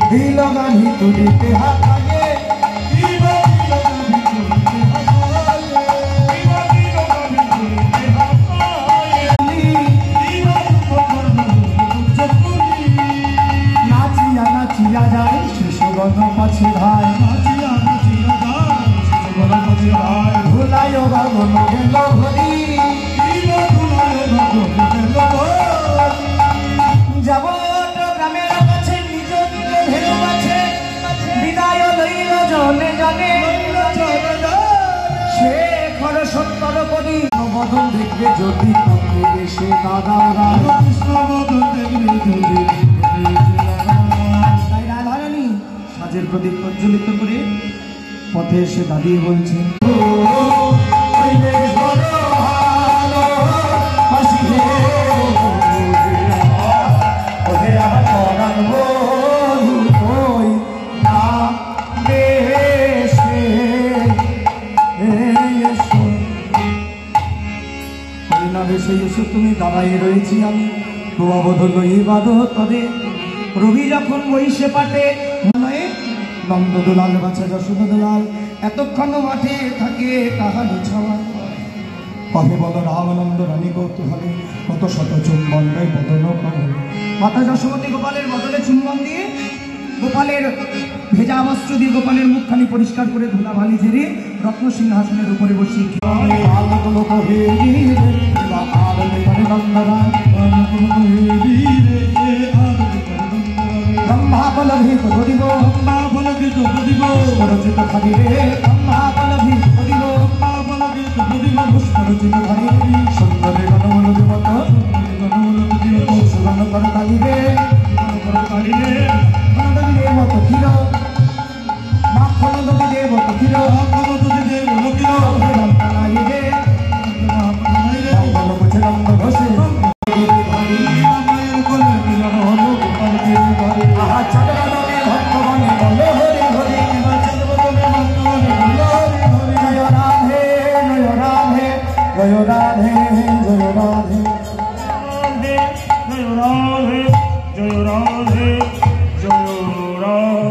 দিল গানি তুলিতে হাত লাগে নাচিয়া নাচিয়া যায় শিশুগণ পাছে ভাই নাচিয়া নাচিয়া যায় শিশুগণ পাছে ভাই ভুলায় গগন গেল হরি ভুলায় গগন গেল যাব গ্রামের কাছে নিজ নিজ ভেলু আছে বিদায় লইল জনে জনে সে খর সত্তর করি বদল দেখবে যদি পথে এসে দাদা কৃষ্ণ বদল দেখবে যদি তাই রাধারানী সাজের প্রদীপ প্রজ্বলিত করে পথে এসে দাঁড়িয়ে বলছে তুমি দাঁড়াই রয়েছি আমি প্রভাবধ লইবার তবে রবি যখন বইসে পাটে নয় নন্দদোলাল বাছা যশোদোলাল এতক্ষণ মাঠে থাকে কাহানি ছাওয়া কহে বল রামানন্দ রানী কৌতূহলে কত শত চুম্বন দেয় বদন করে মাতা যশোমতী গোপালের বদলে চুম্বন দিয়ে গোপালের ভেজা বস্ত্র দিয়ে গোপালের মুখখানি পরিষ্কার করে ধুলাবালি ঝেড়ে রত্ন সিংহাসনের উপরে বসিয়ে ব্রহ্মাপলভিত ধরিব ব্রহ্মাপলভিত ধরিব রচিত ধরিবে ব্রহ্মাপলভিত ধরিব ব্রহ্মাপলভিত ধরিব রচিত ধরিবে সুন্দরে গণমূলক মত গণমূলক জীব সুগন্ধ কর কালিবে কালিবে নদীরে মত ছিল মাখন নদীরে মত ছিল মাখন নদীরে মত ছিল রামতালাইরে রামতালাইরে বল বুঝে নন্দ ঘোষে মায়ের কোলে মিলন হলো গোপালকে ধরে আহা চন্দ্রদনে ভক্তগণে বল হরি হরি চন্দ্রদনে ভক্তগণে বল হরি হরি জয় রাধে জয় রাধে জয় রাধে জয় রাধে জয় রাধে জয় রাধে জয় রাধে